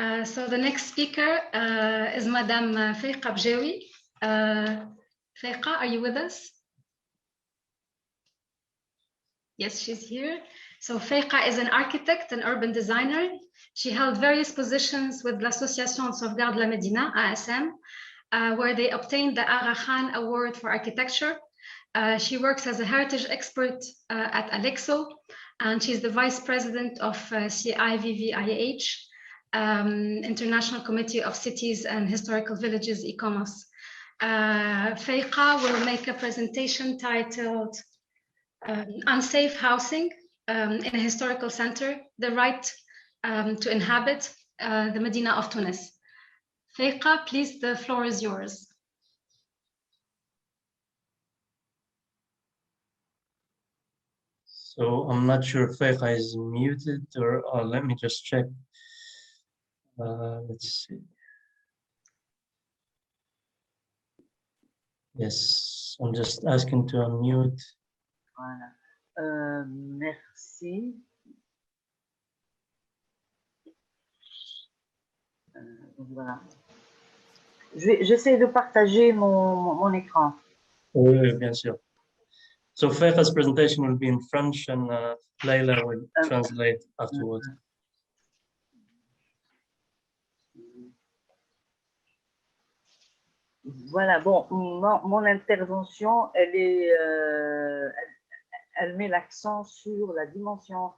So the next speaker is Madame Faiqa Bjawi. Faiqa, are you with us? Yes, she's here. So Faiqa is an architect and urban designer. She held various positions with l'Association Sauvegarde la Médina, ASM, where they obtained the Aga Khan Award for Architecture. She works as a heritage expert at Alexo, and she's the vice president of CIVVIH, International Committee of Cities and Historical Villages, ICOMOS. Faiqa will make a presentation titled Unsafe Housing in a Historical Center, the Right to Inhabit the Medina of Tunis. Faiqa, please, the floor is yours. So I'm not sure if Faiqa is muted or let me just check. Let's see. Yes, I'm just asking to unmute. Voilà. Merci. Voilà. J'essaie de partager mon écran. Oui, bien sûr. So Faiqa's presentation will be in French and Leila will translate afterwards. Voilà, bon, mon intervention, elle met l'accent sur la dimension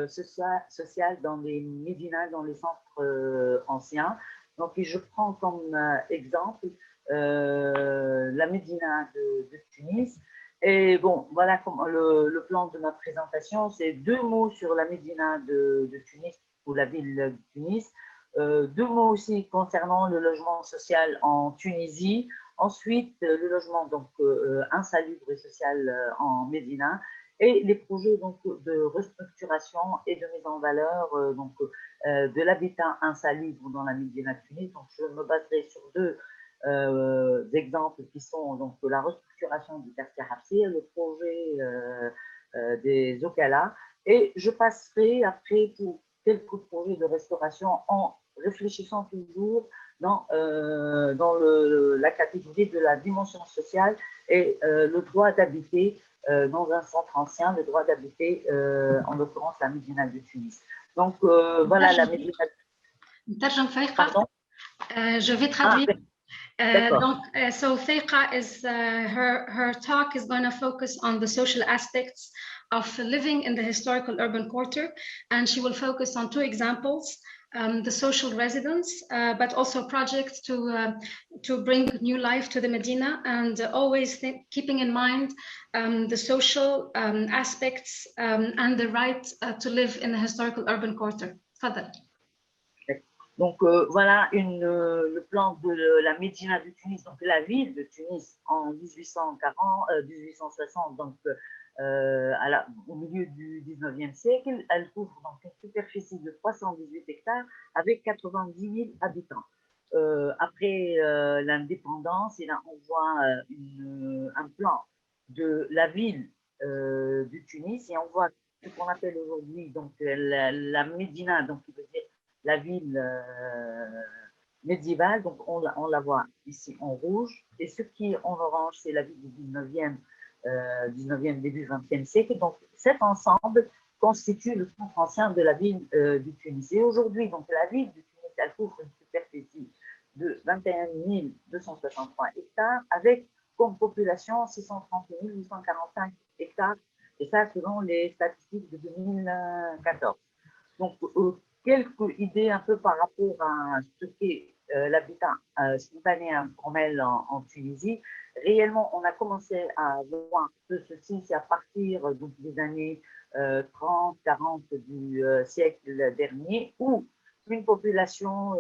sociale dans les médinas, dans les centres anciens. Donc, je prends comme exemple la médina de Tunis. Et bon, voilà comme le plan de ma présentation, c'est 2 mots sur la médina de Tunis, ou la ville de Tunis. 2 mots aussi concernant le logement social en Tunisie. Ensuite, le logement donc insalubre et social en Médina. Et les projets donc, de restructuration et de mise en valeur de l'habitat insalubre dans la Médina de Tunis. Donc, je me baserai sur 2 exemples qui sont donc la restructuration du quartier Hafsir, le projet des Okala, et je passerai après pour quelques projets de restauration en réfléchissant toujours dans la catégorie de la dimension sociale et le droit d'habiter dans un centre ancien, le droit d'habiter en l'occurrence la Médina de Tunis. Donc voilà la Médina. Pardon. Je vais traduire. So Faiqa is her talk is going to focus on the social aspects of living in the historical urban quarter, and she will focus on 2 examples: the social residence, but also projects to bring new life to the Medina, and always keeping in mind the social aspects and the right to live in the historical urban quarter. Fadal. Donc voilà le plan de la Médina de Tunis, donc la ville de Tunis en 1860, donc au milieu du 19e siècle. Elle couvre donc une superficie de 318 hectares avec 90 000 habitants. Après l'indépendance, et là on voit un plan de la ville de Tunis, et on voit ce qu'on appelle aujourd'hui donc la Médina, donc qui veut dire la ville médiévale, donc on la voit ici en rouge, et ce qui est en orange, c'est la ville du 19e, début 20e siècle. Donc cet ensemble constitue le centre ancien de la ville du Tunis. Et aujourd'hui, donc la ville du Tunis, elle couvre une superficie de 21 263 hectares, avec comme population 630 845 hectares, et ça selon les statistiques de 2014. Donc, quelques idées un peu par rapport à ce qu'est l'habitat spontané informel en Tunisie. Réellement, on a commencé à voir que ceci, c'est à partir donc, des années 30, 40 du siècle dernier, où une population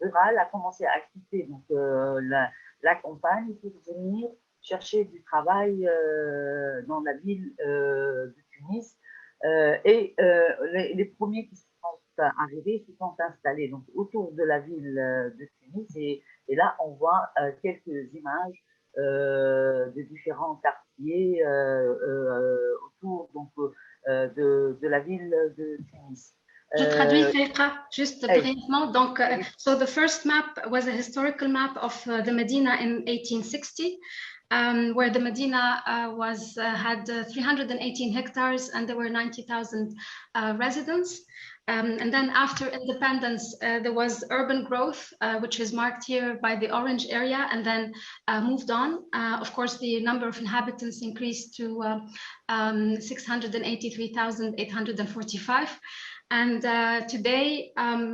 rurale a commencé à quitter donc, la campagne pour venir chercher du travail dans la ville de Tunis. Et les premiers qui sont arrivés se sont installés donc, autour de la ville de Tunis, et là on voit quelques images de différents quartiers autour donc, de la ville de Tunis. Je traduis Faiqa, juste brièvement. Donc, so the first map was a historical map of the Medina in 1860, where the Medina had 318 hectares and there were 90,000 residents. And then after independence, there was urban growth, which is marked here by the orange area, and then moved on. Of course, the number of inhabitants increased to 683,845. And today,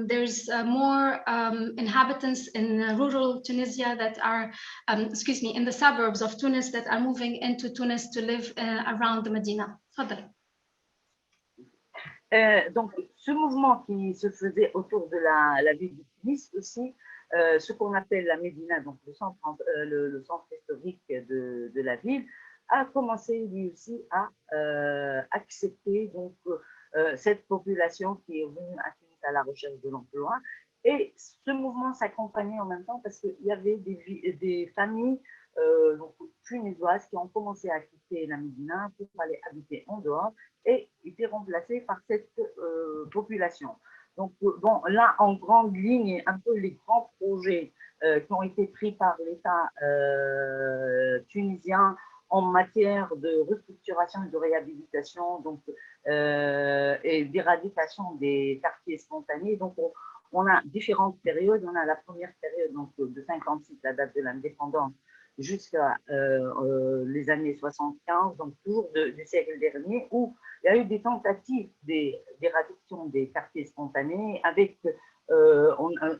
there's more inhabitants in rural Tunisia that are, in the suburbs of Tunis that are moving into Tunis to live around the Medina. Donc, ce mouvement qui se faisait autour de la ville de Tunis aussi, ce qu'on appelle la Médina, donc le centre historique de la ville, a commencé lui aussi à accepter donc, cette population qui est venue à Tunis à la recherche de l'emploi. Et ce mouvement s'accompagnait en même temps parce qu'il y avait des familles donc, tunisoises qui ont commencé à quitter la Médina pour aller habiter en dehors et étaient remplacées par cette population. Donc, bon, là, en grande ligne, un peu les grands projets qui ont été pris par l'État tunisien en matière de restructuration et de réhabilitation donc, et d'éradication des quartiers spontanés. Donc, on a différentes périodes. On a la première période donc, de 56, la date de l'indépendance, jusqu'à les années 75, donc toujours du siècle dernier, où il y a eu des tentatives d'éradication des quartiers spontanés, avec,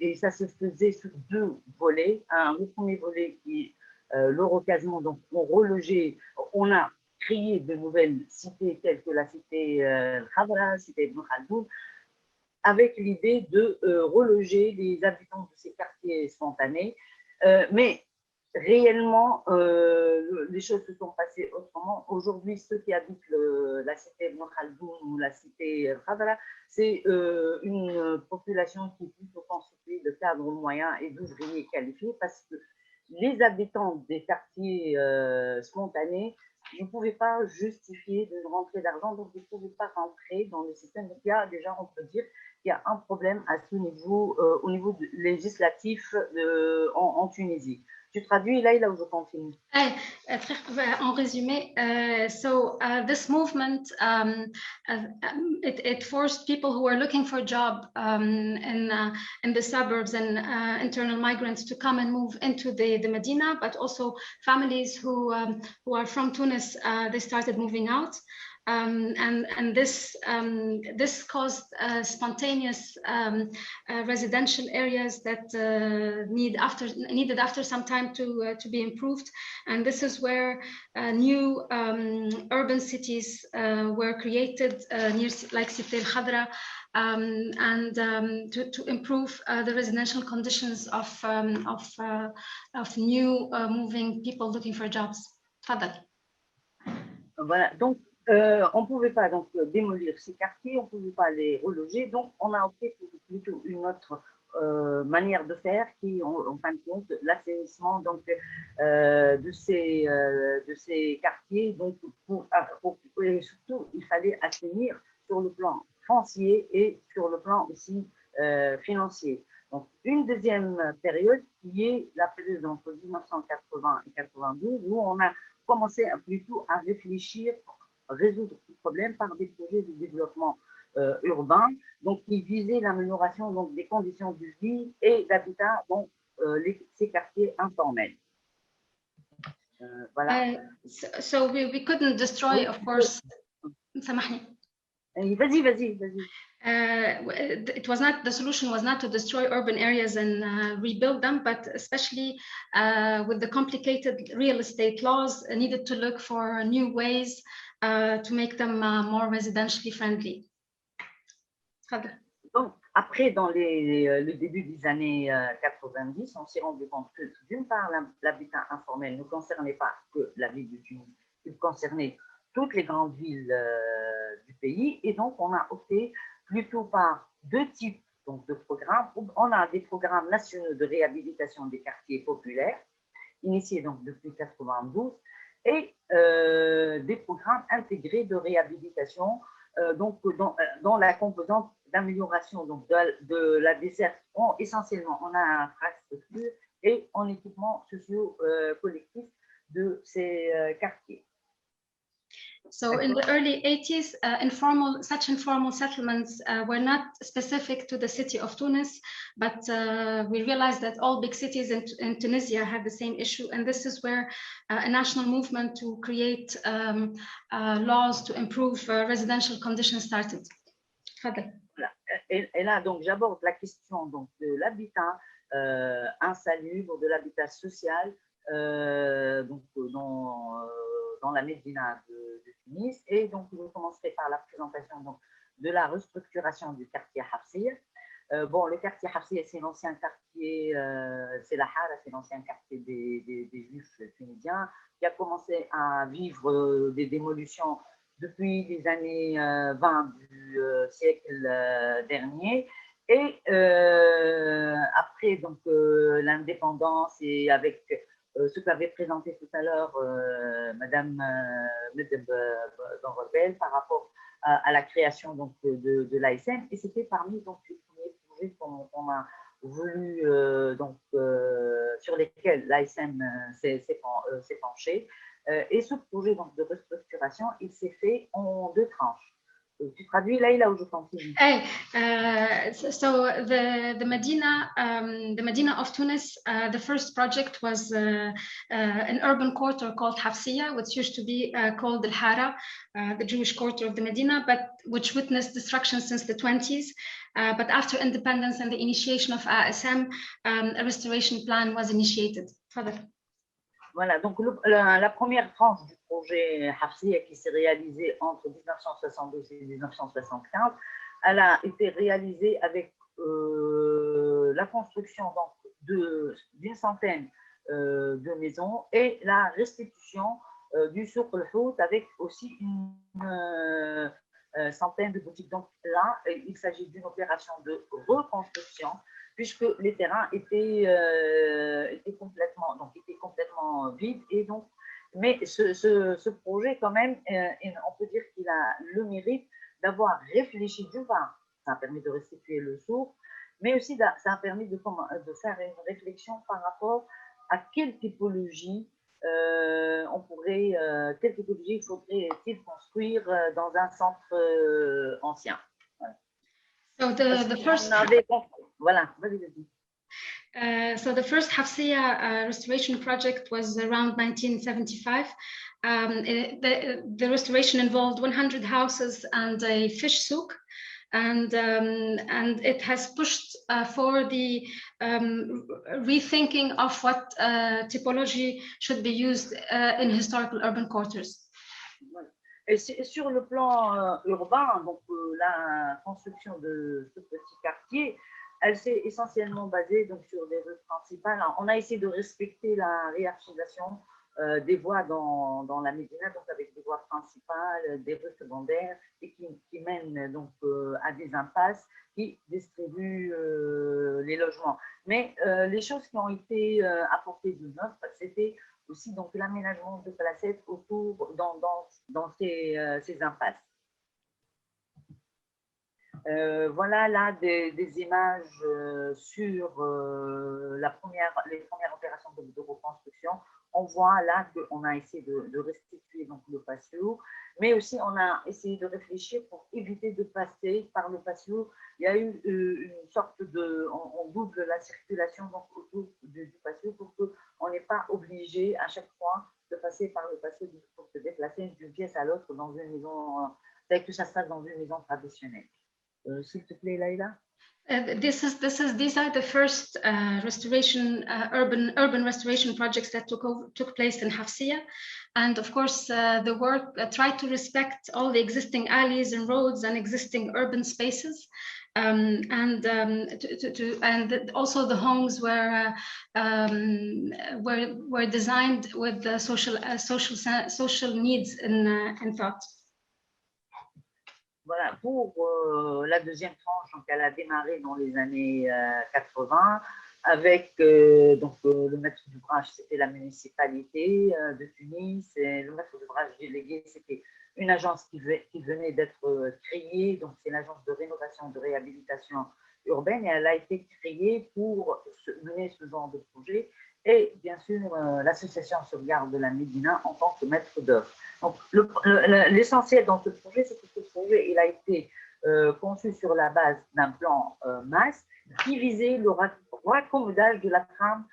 et ça se faisait sur deux volets. Le premier volet qui l'Eurocasement, donc on a créé de nouvelles cités telles que la cité Khadra, la cité Ibn Khaldoun, avec l'idée de reloger les habitants de ces quartiers spontanés. Mais réellement, les choses se sont passées autrement. Aujourd'hui, ceux qui habitent la cité Ibn Khaldoun ou la cité Khadra, c'est une population qui est plutôt constituée de cadres moyens et d'ouvriers qualifiés, parce que les habitants des quartiers spontanés ne pouvaient pas justifier de rentrée d'argent, donc ils ne pouvaient pas rentrer dans le système. Donc il y a déjà, on peut dire, qu'il y a un problème à ce niveau, au niveau législatif en Tunisie. Tu traduis là ou je continue? En résumé, this movement, it forced people who were looking for a job in the suburbs and internal migrants to come and move into the Medina, but also families who are from Tunis, they started moving out. And this caused spontaneous residential areas that needed after some time to be improved, and this is where new urban cities were created near, like Cité El Khadra, and to improve the residential conditions of new moving people looking for jobs. Fadal. Voilà, donc on ne pouvait pas donc, démolir ces quartiers, on ne pouvait pas les reloger, donc on a opté pour plutôt une autre manière de faire qui est en fin de compte l'assainissement donc, de ces quartiers. Donc, et surtout, il fallait assainir sur le plan foncier et sur le plan aussi financier. Donc, une deuxième période qui est la période entre 1980 et 92, où on a commencé plutôt à réfléchir, résoudre ce problème par des projets de développement urbain, donc qui visaient l'amélioration donc, des conditions de vie et d'habitat dans ces quartiers informels. Voilà. So we couldn't destroy, of course. Vas-y. The solution was not to destroy urban areas and rebuild them, but especially with the complicated real estate laws, needed to look for new ways to make them more residentially friendly. Donc, après, dans le début des années 90, on s'est rendu compte que, d'une part, l'habitat informel ne concernait pas que la ville de Tunis, il concernait toutes les grandes villes du pays, et donc on a opté plutôt par deux types donc, de programmes. On a des programmes nationaux de réhabilitation des quartiers populaires, initiés donc depuis 92, et des programmes intégrés de réhabilitation donc dans la composante d'amélioration donc de la desserte essentiellement en infrastructure et en équipements sociaux collectifs de ces quartiers. So in the early 80s, such informal settlements were not specific to the city of Tunis, but we realized that all big cities in Tunisia had the same issue. And this is where a national movement to create laws to improve residential conditions started. Voilà. Et là, donc, j'aborde la question donc, de l'habitat insalubre, de l'habitat social donc, dans la Médina de Tunis. Et donc, je commencerai par la présentation donc, de la restructuration du quartier Hafsiya. Bon, le quartier Hafsiya, c'est l'ancien quartier, c'est la Hara, c'est l'ancien quartier des Juifs tunisiens, qui a commencé à vivre des démolitions depuis les années 20 du siècle dernier. Et après donc l'indépendance et avec ce qu'avait présenté tout à l'heure Madame Benrebel par rapport à la création donc, de l'ASM. Et c'était parmi donc, les premiers projets qu'on a voulu, sur lesquels l'ASM s'est penché. Et ce projet donc, de restructuration, il s'est fait en 2 tranches. Tu traduis Laïla ou je continue? Hey, so the Medina of Tunis, the first project was an urban quarter called Hafsiya, which used to be called Al Hara, the Jewish quarter of the Medina, but which witnessed destruction since the 20s. But after independence and the initiation of ASM, a restoration plan was initiated. Further. Voilà, donc la première tranche du projet Hafsiya qui s'est réalisée entre 1972 et 1975, elle a été réalisée avec la construction d'une centaine de maisons et la restitution du souk al-Hout avec aussi une centaine de boutiques. Donc là, il s'agit d'une opération de reconstruction puisque les terrains étaient complètement vides. Et donc, mais ce projet, quand même, on peut dire qu'il a le mérite d'avoir réfléchi, d'une part, ça a permis de restituer le souk, mais aussi ça a permis de faire une réflexion par rapport à quelle typologie quelle typologie faudrait-il construire dans un centre ancien. Voilà. So the first. Voilà, vas-y. So the first Hafsiya restoration project was around 1975. The restoration involved 100 houses and a fish souk, and it has pushed for the rethinking of what typology should be used in historical urban quarters. Et sur le plan urbain, donc la construction de ce petit quartier, elle s'est essentiellement basée donc, sur des rues principales. Alors, on a essayé de respecter la hiérarchisation des voies dans la Médina, donc avec des voies principales, des rues secondaires et qui mènent donc à des impasses qui distribuent les logements. Mais les choses qui ont été apportées de neuf, c'était aussi donc l'aménagement de placettes autour dans ces impasses. Voilà là des images sur les premières opérations de reconstruction. On voit là qu'on a essayé de restituer donc, le patio, mais aussi on a essayé de réfléchir pour éviter de passer par le patio. Il y a eu une sorte on double la circulation donc, autour du patio pour qu'on n'ait pas obligé à chaque fois de passer par le patio pour se déplacer d'une pièce à l'autre dans une maison, tel que ça se passe dans une maison traditionnelle. S'il te plaît, Laïla. These are the first urban restoration projects that took place in Hafsiya, and of course the work tried to respect all the existing alleys and roads and existing urban spaces, and also the homes were designed with the social needs in thought. Voilà, pour la deuxième tranche, donc elle a démarré dans les années 80 avec donc, le maître d'ouvrage, c'était la municipalité de Tunis, et le maître d'ouvrage délégué, c'était une agence qui venait d'être créée, donc c'est l'agence de rénovation, de réhabilitation urbaine, et elle a été créée pour mener ce genre de projet, et bien sûr l'association Sauvegarde de la Médina en tant que maître d'œuvre. Donc l'essentiel dans ce projet, c'est que ce projet il a été conçu sur la base d'un plan MAS qui visait le raccommodage de la trame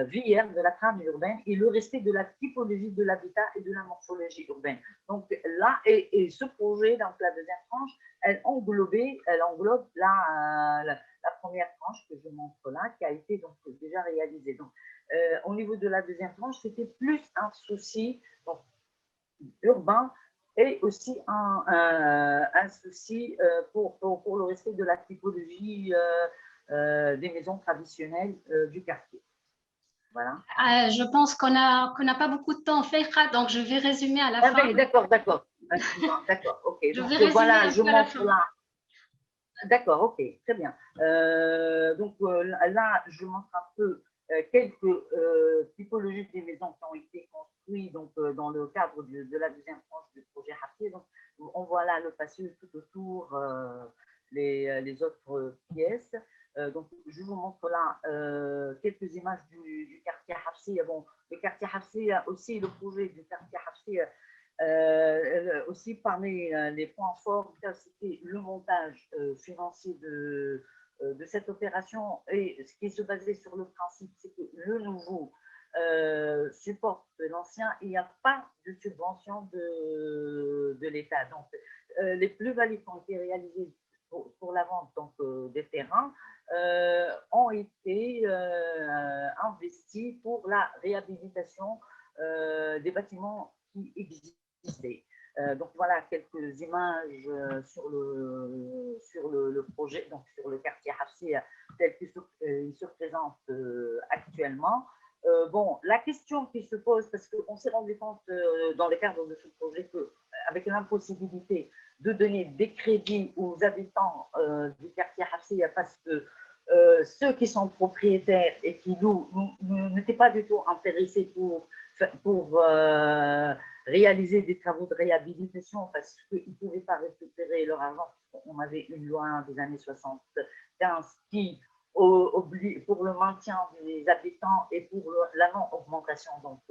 vière, de la trame urbaine et le respect de la typologie de l'habitat et de la morphologie urbaine. Donc là, et ce projet, donc la deuxième tranche, elle englobe la première tranche que je montre là, qui a été donc déjà réalisée. Donc, au niveau de la deuxième tranche, c'était plus un souci donc, urbain et aussi un souci pour le respect de la typologie des maisons traditionnelles du quartier. Voilà. Je pense qu'on n'a pas beaucoup de temps, Fekha, donc je vais résumer à la fin. D'accord, d'accord, ok. Je donc vais résumer voilà, je à la montre fin. là. D'accord, ok, très bien. Donc là, je montre un peu quelques typologies des maisons qui ont été construites donc, dans le cadre de la deuxième tranche du projet Hafsi. Donc, on voit là le passage tout autour les autres pièces. Donc, je vous montre là quelques images du quartier Hafsi. Bon, le quartier Hafsi a aussi le projet du quartier Hafsi. Aussi parmi les points forts, c'était le montage financier de cette opération et ce qui se basait sur le principe, c'est que le nouveau supporte l'ancien, il n'y a pas de subvention de l'État. Donc, les plus-values qui ont été réalisées pour la vente donc, des terrains ont été investies pour la réhabilitation des bâtiments qui existent. Donc voilà quelques images sur le projet, donc sur le quartier Hafsi tel qu'il se présente actuellement. Bon, la question qui se pose, parce qu'on s'est rendu compte dans le cadre de ce projet qu'avec l'impossibilité de donner des crédits aux habitants du quartier Hafsi, parce que ceux qui sont propriétaires et qui n'étaient pas du tout intéressés pour réaliser des travaux de réhabilitation parce qu'ils ne pouvaient pas récupérer leur argent. On avait une loi des années 75 qui oblige pour le maintien des habitants et pour la non-augmentation donc,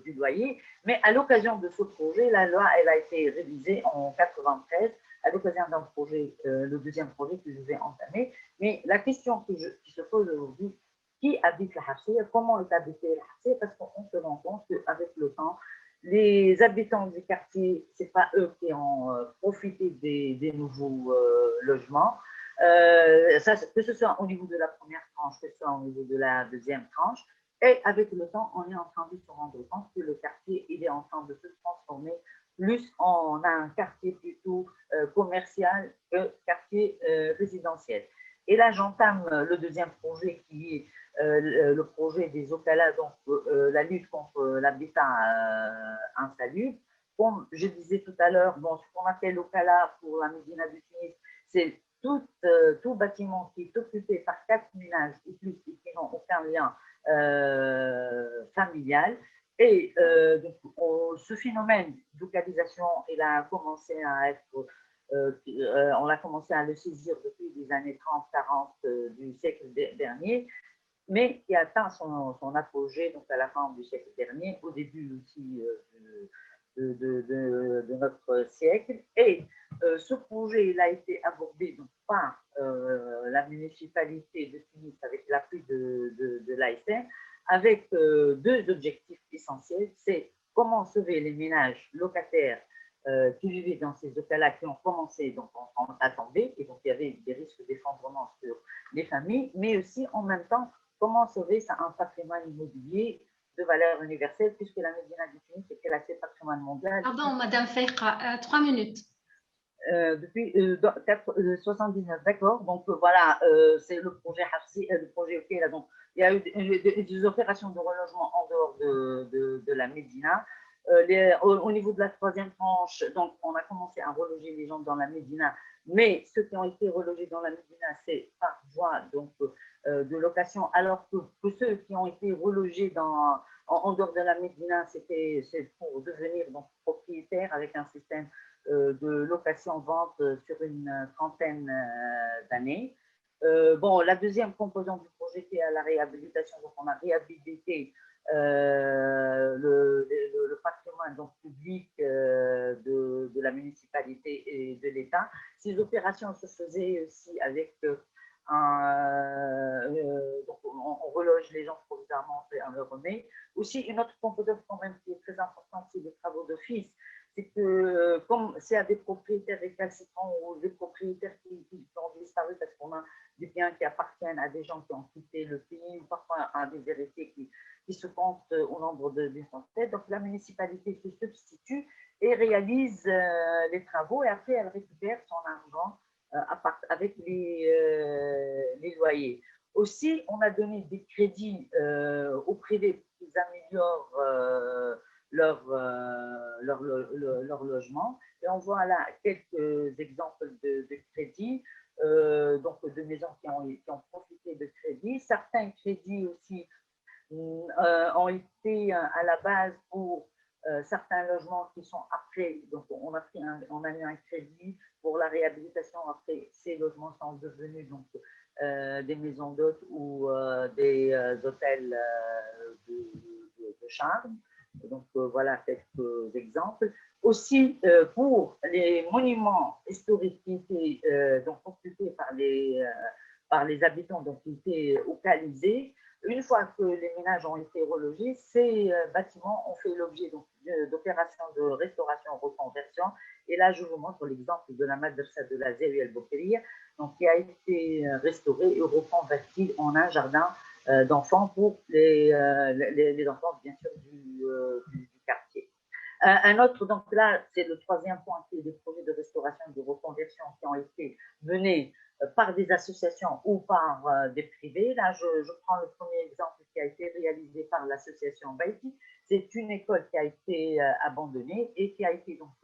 du loyer. Mais à l'occasion de ce projet, la loi elle a été révisée en 93 à l'occasion d'un projet, le deuxième projet que je vais entamer. Mais la question qui se pose aujourd'hui, qui habite la Hafsi, comment est habité la Hafsi, parce qu'on se rend compte qu'avec le temps, les habitants du quartier, ce n'est pas eux qui ont profité des nouveaux logements. Que ce soit au niveau de la première tranche, que ce soit au niveau de la deuxième tranche. Et avec le temps, on est en train de se rendre compte que le quartier il est en train de se transformer plus en un quartier plutôt commercial que quartier résidentiel. Et là, j'entame le deuxième projet qui est le projet des Okala, donc la lutte contre l'habitat insalubre. Comme je disais tout à l'heure, bon, ce qu'on appelle Okala pour la Médina du Tunis, c'est tout bâtiment qui est occupé par 4 ménages et plus et qui n'ont aucun lien familial. Et donc, ce phénomène d'ocalisation, il a commencé à être on a commencé à le saisir depuis les années 30-40 du siècle dernier, mais qui atteint son apogée donc à la fin du siècle dernier, au début aussi de notre siècle. Et ce projet il a été abordé donc, par la municipalité de Tunis avec l'appui de l'ASN, avec deux objectifs essentiels. C'est comment sauver les ménages locataires qui vivaient dans ces hôtels-là, qui ont commencé donc, à tomber, et donc il y avait des risques d'effondrement sur les familles, mais aussi en même temps, comment sauver un patrimoine immobilier de valeur universelle, puisque la Médina du Tunis est classée patrimoine mondial. Pardon, Madame Fekha, 3 minutes. Depuis 79, d'accord. Donc voilà, c'est le projet Hafsi, le projet OK. Là, donc, il y a eu des opérations de relogement en dehors de la Médina. Au niveau de la troisième tranche, donc, on a commencé à reloger les gens dans la Médina, mais ceux qui ont été relogés dans la Médina, c'est par voie donc, de location, alors que ceux qui ont été relogés en dehors de la Médina, c'est pour devenir donc, propriétaire avec un système de location-vente sur une trentaine d'années. Bon, la deuxième composante du projet qui est la réhabilitation, donc on a réhabilité le patrimoine donc, public de la municipalité et de l'État. Ces opérations se faisaient aussi avec donc on reloge les gens provisoirement, on le remet. Aussi, une autre composante quand même qui est très importante, c'est les travaux d'office. C'est que comme c'est à des propriétaires récalcitrants ou des propriétaires qui ont disparu parce qu'on a des biens qui appartiennent à des gens qui ont quitté le pays ou parfois à des héritiers qui se comptent au nombre de centaines. Donc la municipalité se substitue et réalise les travaux et après elle récupère son argent avec les loyers. Aussi, on a donné des crédits aux privés pour qu'ils améliorent leur logement. Et on voit là quelques exemples de crédits, donc de maisons qui ont profité de crédits. Certains crédits aussi ont été à la base pour certains logements qui sont après, donc on a eu un crédit pour la réhabilitation après ces logements sont devenus donc des maisons d'hôtes ou des hôtels de charme. Donc voilà quelques exemples. Aussi pour les monuments historiques qui étaient donc occupés par les habitants, donc qui étaient localisés. Une fois que les ménages ont été relogés, ces bâtiments ont fait l'objet d'opérations de restauration, reconversion. Et là, je vous montre l'exemple de la madrasa de la Zawiya al-Boukriya, qui a été restaurée et reconvertie en un jardin d'enfants pour les enfants, bien sûr, du quartier. Un autre, donc là, c'est le troisième point, c'est des projets de restauration et de reconversion qui ont été menés par des associations ou par des privés. Là, je prends le premier exemple qui a été réalisé par l'association Baïti. C'est une école qui a été abandonnée et qui a été donc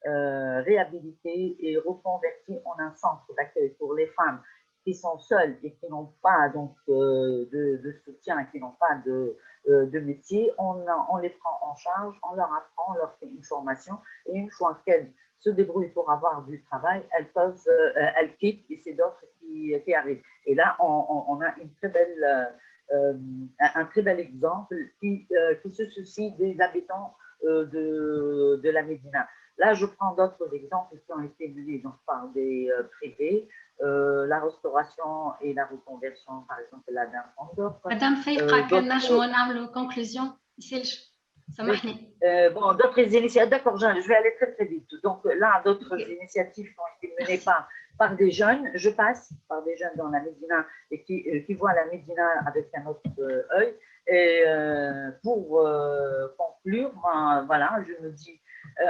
réhabilitée et reconvertie en un centre d'accueil pour les femmes qui sont seules et qui n'ont pas donc, de soutien, qui n'ont pas de métier. On les prend en charge, on leur apprend, on leur fait une formation et une fois qu'elles se débrouillent pour avoir du travail, elles quittent et c'est d'autres qui arrivent. Et là, on a une très belle, un très bel exemple qui se soucie des habitants de la Médina. Là, je prends d'autres exemples qui ont été menés donc, par des privés, la restauration et la reconversion, par exemple, la d'un Madame Feiqa, كان نجموا نعملوا conclusion سامحني. Bon, d'autres initiatives, d'accord, je vais aller très très vite. Donc là, d'autres initiatives qui ont été menées par des jeunes, je passe par des jeunes dans la Médina et qui voient la Médina avec un autre œil. Et pour conclure, voilà, je me dis,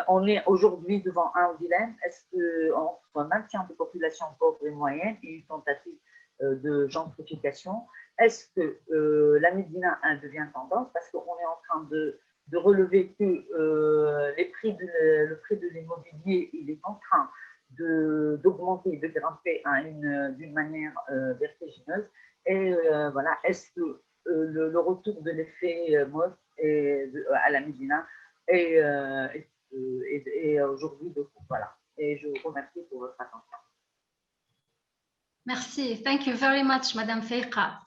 on est aujourd'hui devant un dilemme. Est-ce qu'entre maintien de population pauvre et moyenne et une tentative de gentrification, est-ce que la Médina devient tendance parce qu'on est en train de relever que le prix de l'immobilier, il est en train d'augmenter, de grimper d'une manière vertigineuse. Et voilà, est-ce que le retour de l'effet mode à la Médina est aujourd'hui de coup. Voilà. Et je vous remercie pour votre attention. Merci. Thank you very much, Madame Feiqa.